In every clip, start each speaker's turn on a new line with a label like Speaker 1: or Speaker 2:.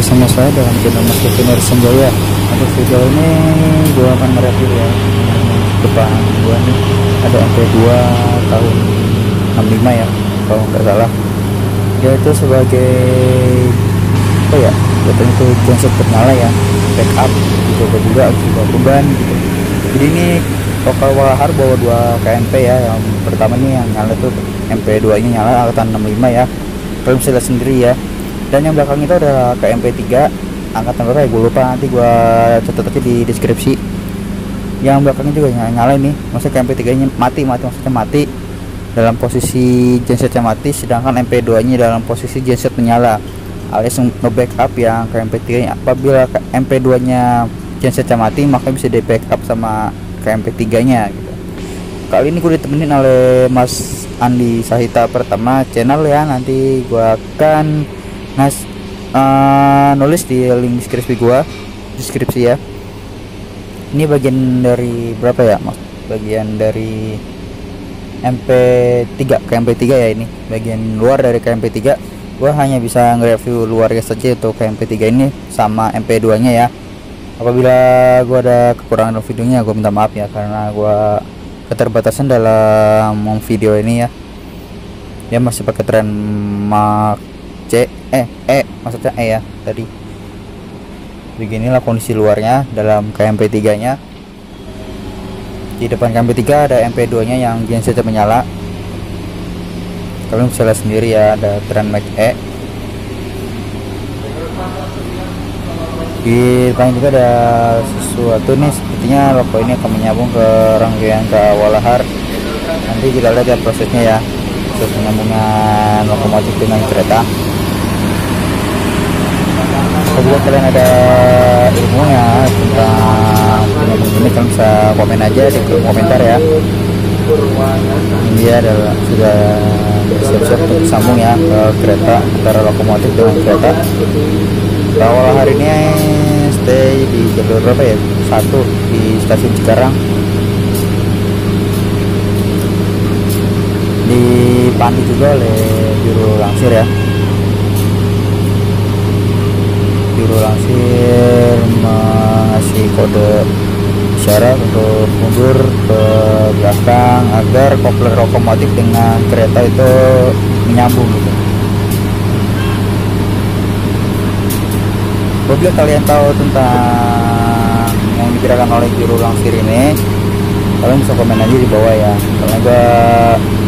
Speaker 1: bersama saya dalam channel Mas Kevin Senjaya. Untuk video ini gue akan mereview ya. Depan gue nih ada MP2 tahun 65 ya, kalau nggak salah. Dia itu sebagai apa ya? Katanya itu genset ternyala ya, backup gitu juga beban gitu. Jadi ini lokal Walahar bawa 2 KMP ya. Yang pertama nih yang nyala tuh MP2 nya nyala angkatan 65 ya. Kalian bisa lihat sendiri ya. Dan yang belakang itu ada KMP 3 angkatan berapa ya, gue lupa, nanti gue catat aja di deskripsi. Yang belakangnya juga nyala ini, maksudnya KMP 3 nya mati maksudnya mati dalam posisi gensetnya mati, sedangkan MP2 nya dalam posisi genset menyala alias nge-backup yang KMP 3 nya. Apabila MP2 nya gensetnya mati, maka bisa di backup sama KMP 3 nya gitu. Kali ini gue ditemenin oleh Mas Andi Sahita Pertama channel ya. Nanti gue akan nulis di link deskripsi ya. Ini bagian dari berapa ya Mas? Bagian dari MP3 KMP3 ya, ini bagian luar dari KMP3. Gua hanya bisa nge-review luarnya saja untuk KMP3 ini sama MP2 nya ya. Apabila gua ada kekurangan videonya, gua minta maaf ya, karena gua keterbatasan dalam video ini ya. Ya masih pakai tren maksudnya ya tadi. Beginilah kondisi luarnya dalam KMP3 nya. Di depan KMP3 ada MP2 nya yang gensetnya menyala. Kalian bisa lihat sendiri ya, ada tren Mac E. Di depan juga ada sesuatu nih, sepertinya logo ini akan menyambung ke rangkaian ke Walahar. Nanti kita lihat ya prosesnya ya, proses penyambungan lokomotif dengan kereta. Kalau kalian ada ilmunya tentang penyambung ini, kalian bisa komen aja di kolom komentar ya. Ini dia adalah sudah siap-siap untuk sambung ya ke kereta, antara lokomotif dengan kereta. Awal hari ini stay di jalur berapa ya? 1 di stasiun Cikarang. Dipandu juga oleh juru langsir ya. Juru langsir mengasih kode isyarat untuk mundur ke belakang agar kopler lokomotif dengan kereta itu menyambung gitu. Apabila kalian tahu tentang yang diberikan oleh juru langsir ini, kalian bisa komen aja di bawah ya, karena gue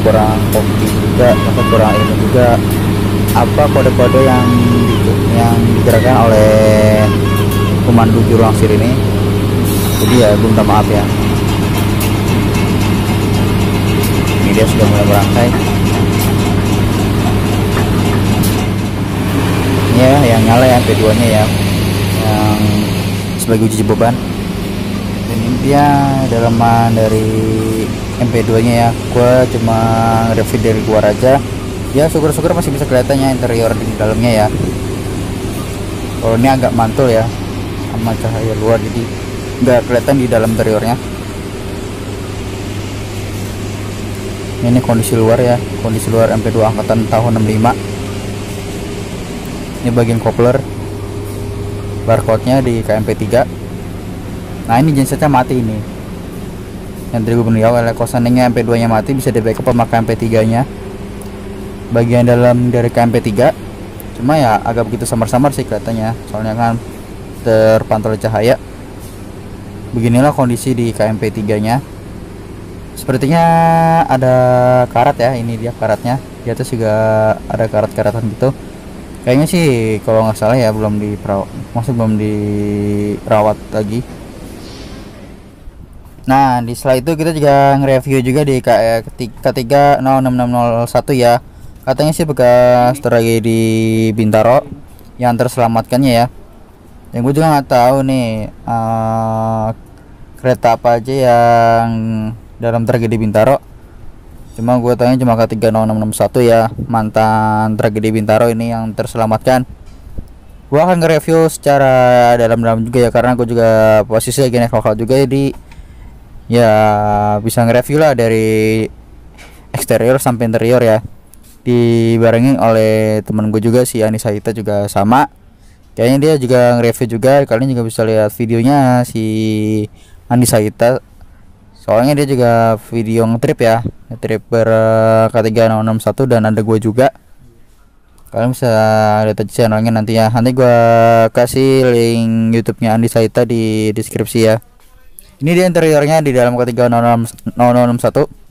Speaker 1: kurang kopi juga, atau kurang ilmu juga apa kode-kode yang digerakkan oleh pemandu juru langsir ini. Jadi ya gue minta maaf ya. Ini dia sudah mulai berangkai. Ini ya yang nyala ya MP2 nya ya, yang sebagai uji beban. Dan ini dia dalaman dari MP2 nya ya. Gue cuma review dari luar aja ya, syukur-syukur masih bisa kelihatannya interior di dalamnya ya. Kalau ini agak mantul ya sama cahaya luar, jadi nggak kelihatan di dalam interiornya. Ini kondisi luar ya, kondisi luar MP2 angkatan tahun 65. Ini bagian kopler, barcode nya di KMP3. Nah ini gensetnya mati ini, yang tadi gue bilang oleh kosannya MP2 nya mati, bisa di backup sama KMP3 nya. Bagian dalam dari KMP3 cuma ya agak begitu samar-samar sih kelihatannya, soalnya kan terpantau cahaya. Beginilah kondisi di KMP3 nya. Sepertinya ada karat ya, ini dia karatnya. Di atas juga ada karat-karatan gitu. Kayaknya sih kalau nggak salah ya belum dirawat lagi. Nah di setelah itu kita juga nge-review juga di K3 06601 ya. Katanya sih bekas tragedi Bintaro yang terselamatkannya ya. Yang gue juga nggak tahu nih kereta apa aja yang dalam tragedi Bintaro. Cuma gue tanya cuma K3 06601 ya, mantan tragedi Bintaro ini yang terselamatkan. Gue akan nge-review secara dalam-dalam juga ya, karena gue juga posisi lagi naik lokal juga, jadi ya bisa nge-review lah dari eksterior sampai interior ya. Dibarengin oleh temen gue juga si Andi Sahita juga sama. Kayaknya dia juga nge-review juga, kalian juga bisa lihat videonya si Andi Saita. Soalnya dia juga video ngetrip ya, ngetrip ber K3061 dan ada gua juga. Kalian bisa lihat aja channelnya nanti ya. Nanti gua kasih link YouTube-nya Andi Saita di deskripsi ya. Ini dia interiornya di dalam K3061.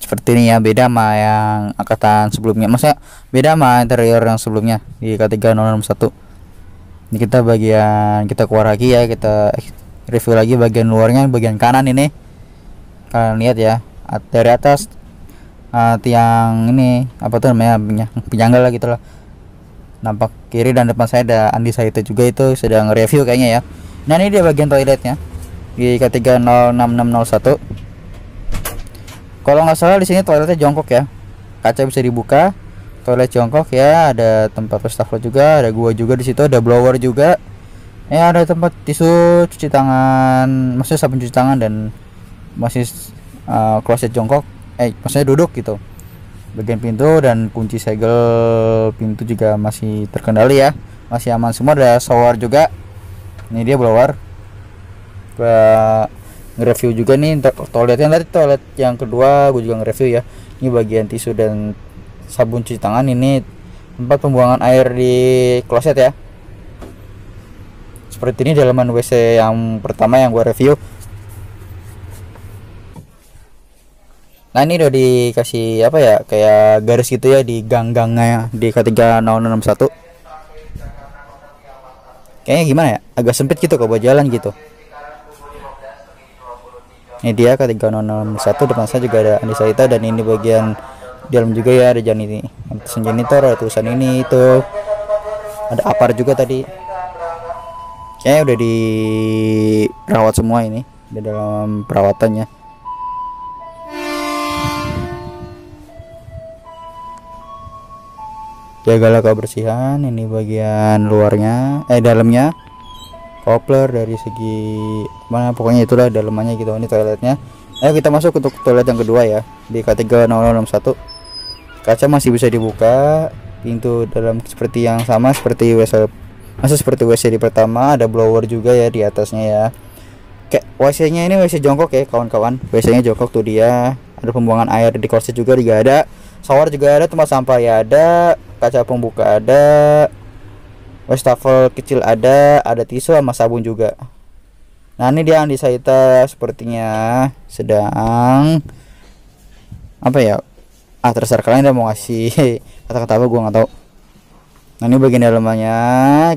Speaker 1: Seperti ini ya, beda sama yang angkatan sebelumnya, maksudnya beda sama interior yang sebelumnya di K3061. Ini kita bagian, kita keluar lagi ya, kita review lagi bagian luarnya, bagian kanan ini kalian lihat ya, dari atas tiang ini apa tuh namanya, penyangga lah gitu lah, nampak kiri dan depan saya ada Andi Saita juga, itu sedang review kayaknya ya. Nah ini dia bagian toiletnya di K306601. Kalau nggak salah di sini toiletnya jongkok ya, kaca bisa dibuka, toilet jongkok ya, ada tempat wastafel juga, ada gua juga di situ, ada blower juga ya, ada tempat tisu cuci tangan, maksudnya sabun cuci tangan, dan masih kloset jongkok, maksudnya duduk gitu. Bagian pintu dan kunci segel pintu juga masih terkendali ya, masih aman semua. Ada shower juga, ini dia blower. Gua nge-review juga nih toiletnya, tadi toilet yang kedua gue juga nge-review ya. Ini bagian tisu dan sabun cuci tangan, ini tempat pembuangan air di kloset ya. Seperti ini dalaman WC yang pertama yang gue review. Nah ini udah dikasih apa ya, kayak garis gitu ya di gang-gangnya di K3061. Kayaknya gimana ya, agak sempit gitu kalau buat jalan gitu. Ini dia K3061, depan saya juga ada Andi Saita, dan ini bagian dalam juga ya, ada janitor, ada tulisan ini itu, ada apar juga tadi. Kayaknya udah dirawat semua, ini di dalam perawatannya. Jagalah kebersihan. Ini bagian luarnya, dalamnya, kopler dari segi mana, pokoknya itulah dalamannya gitu. Ini toiletnya. Ayo kita masuk untuk toilet yang kedua ya, di K3061. Kaca masih bisa dibuka, pintu dalam seperti yang sama seperti WC, masih seperti WC di pertama, ada blower juga ya di atasnya ya. Kayak WC nya ini WC jongkok ya kawan-kawan, WC nya jongkok tuh dia. Ada pembuangan air di kloset juga ada, shower juga ada, tempat sampah ya ada, kaca pembuka ada, wastafel kecil ada tisu sama sabun juga. Nah ini dia Andi Saita sepertinya sedang apa ya, terserah kalian udah mau ngasih kata-kata apa, gua nggak tahu. Nah ini bagian dalamannya,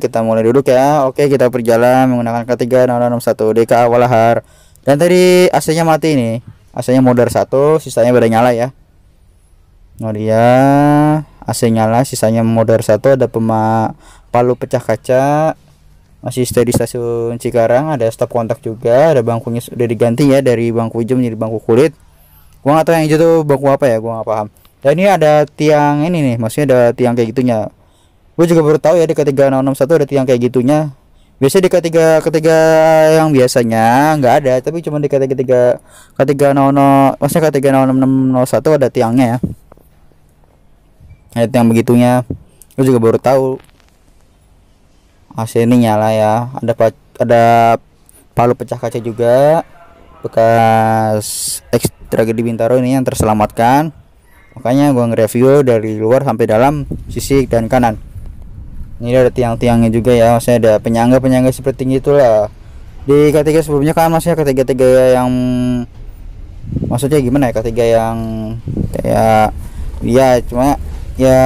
Speaker 1: kita mulai duduk ya. Oke, kita berjalan menggunakan K3061 DK Walahar. Dan tadi AC nya mati nih, AC nya modar 1, sisanya pada nyala ya. Nah dia AC nyala, sisanya modar 1, ada palu pecah kaca, masih stay di stasiun Cikarang, ada stop kontak juga, ada bangkunya sudah diganti ya dari bangku hijau menjadi bangku kulit. Gua nggak tahu yang hijau tuh bangku apa ya, gua nggak paham. Dan ini ada tiang ini nih, maksudnya ada tiang kayak gitunya. Gue juga baru tahu ya di K3061 ada tiang kayak gitunya. Biasanya di ketiga yang biasanya nggak ada, tapi cuma di K30, maksudnya K306601 ada tiangnya ya. Ada tiang begitunya. Gue juga baru tahu. AC ini nyala ya, ada palu pecah kaca juga, bekas tragedi Bintaro ini yang terselamatkan. Makanya gua nge-review dari luar sampai dalam, sisi dan kanan. Ini ada tiang-tiangnya juga ya, maksudnya ada penyangga seperti itulah. Di K3 sebelumnya kan maksudnya K3 yang maksudnya gimana ya, K3 yang kayak ya cuma ya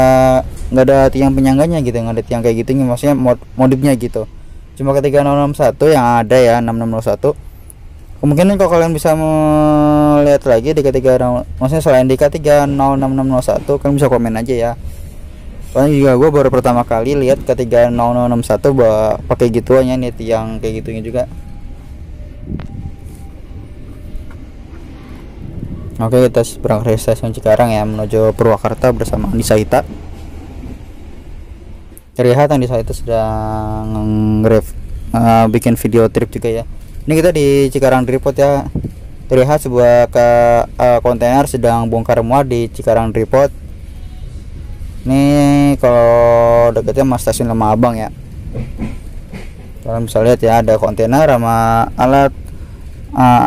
Speaker 1: nggak ada tiang penyangganya gitu, nggak ada tiang kayak gitu, maksudnya modifnya gitu. Cuma K3061 yang ada ya 6601. Kemungkinan kalau kalian bisa melihat lagi di K3, maksudnya selain di K306601, kalian bisa komen aja ya. Soalnya juga gue baru pertama kali lihat K3061 pakai gituannya nih, tiang kayak gitunya juga. Oke, kita berangkat dari stasiun Cikarang ya menuju Purwakarta bersama Andi Saita. Terlihat Andi Saita sedang bikin video trip juga ya. Ini kita di Cikarang Depot ya. Terlihat sebuah kontainer sedang bongkar muat di Cikarang Depot. Ini kalau deketnya sama stasiun Lama Abang ya. Kalian bisa lihat ya, ada kontainer sama alat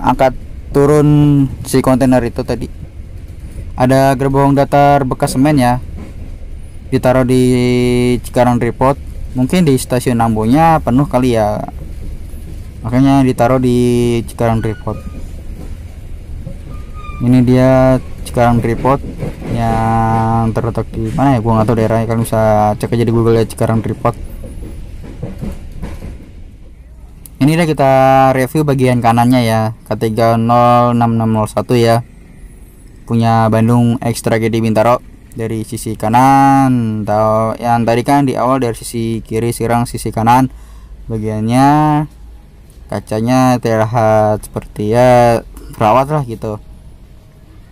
Speaker 1: angkat turun si kontainer itu tadi. Ada gerbong datar bekas semen ya, ditaruh di Cikarang Depot. Mungkin di stasiun Ambonya penuh kali ya, makanya ditaruh di Cikarang Depot. Ini dia Cikarang Depot yang terletak di mana ya, gua nggak tahu daerahnya. Kalian bisa cek aja di Google ya, Cikarang Depot. Ini udah kita review bagian kanannya ya, K306601 ya, punya Bandung X Tragedi Bintaro. Dari sisi kanan, tahu yang tadi kan di awal dari sisi kiri, sekarang sisi kanan bagiannya kacanya terlihat seperti ya perawat lah gitu.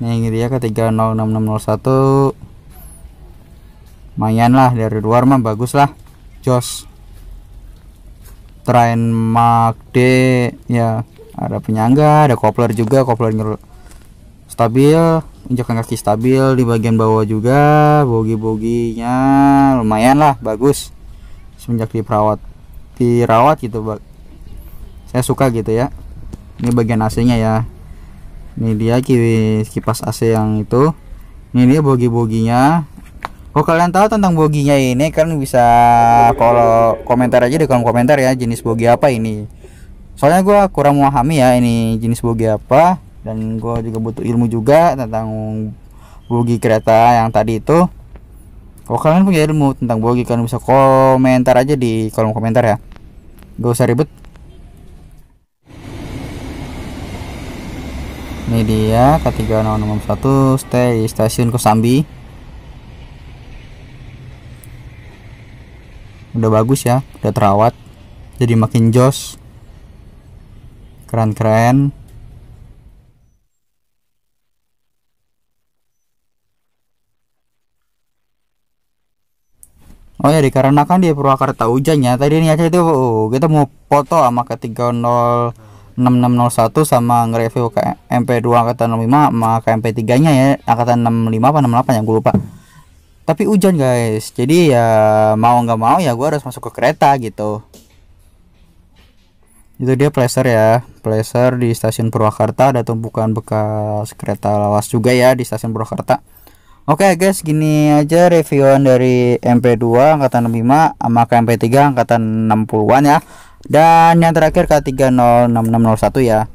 Speaker 1: Ini dia K306601, lumayan lah, dari luar mah bagus lah, jos. Train Mark D ya, ada penyangga, ada kopler juga, kopler stabil, injakan kaki stabil. Di bagian bawah juga bogi-boginya lumayan lah, bagus semenjak dirawat gitu, saya suka gitu ya. Ini bagian AC nya ya, ini dia kipas AC yang itu. Ini dia bogi-boginya. Kalau kalian tahu tentang boginya ini, kalian bisa kalau komentar aja di kolom komentar ya, jenis bogi apa ini. Soalnya gua kurang memahami ya ini jenis bogi apa, dan gua juga butuh ilmu juga tentang bogi kereta yang tadi itu. Kalau kalian punya ilmu tentang bogi, kalian bisa komentar aja di kolom komentar ya, gak usah ribet. Ini dia K3061 stay stasiun Kosambi. Udah bagus ya, udah terawat, jadi makin jos, keren-keren. Oh ya, dikarenakan di Purwakarta hujannya tadi ini aja itu kita mau foto sama K306601 sama nge-review ke MP2 angkatan 65 sama KMP 3 nya ya, angkatan 65 apa 68 ya, gue lupa. Tapi hujan guys, jadi ya mau nggak mau ya gue harus masuk ke kereta gitu. Itu dia Placer ya, Placer di stasiun Purwakarta. Ada tumpukan bekas kereta lawas juga ya di stasiun Purwakarta. Oke guys, gini aja reviewan dari MP2 angkatan 65 sama KMP 3 angkatan 60-an ya. Dan yang terakhir K306601 ya.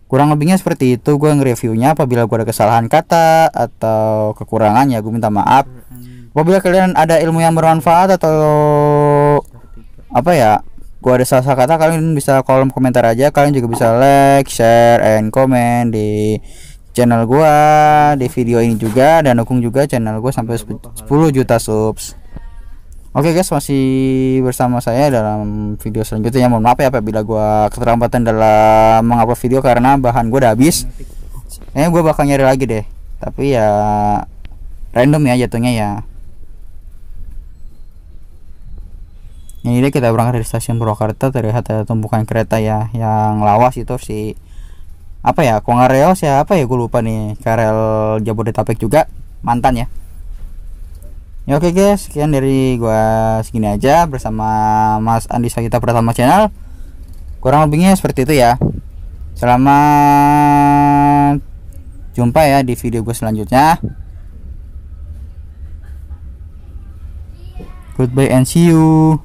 Speaker 1: Kurang lebihnya seperti itu gue nge-reviewnya. Apabila gue ada kesalahan kata atau kekurangan ya gue minta maaf. Apabila kalian ada ilmu yang bermanfaat atau apa ya, gua ada salah kata, kalian bisa kolom komentar aja. Kalian juga bisa like, share, and comment di channel gua, di video ini juga, dan dukung juga channel gua sampai 10 juta subs. Oke guys, masih bersama saya dalam video selanjutnya. Mohon maaf ya apabila gua keterlambatan dalam mengupload video karena bahan gua udah habis. Gua bakal nyari lagi deh, tapi ya random ya jatuhnya ya. Ini dia kita berangkat dari stasiun Purwakarta. Terlihat ada tumpukan kereta ya yang lawas itu, si apa ya, Kongareo siapa ya, gue lupa nih. KRL Jabodetabek juga mantan ya. Ya oke guys, sekian dari gua, segini aja bersama Mas Andi Sagita Pratama Channel. Kurang lebihnya seperti itu ya. Selamat jumpa ya di video gue selanjutnya. Goodbye and see you.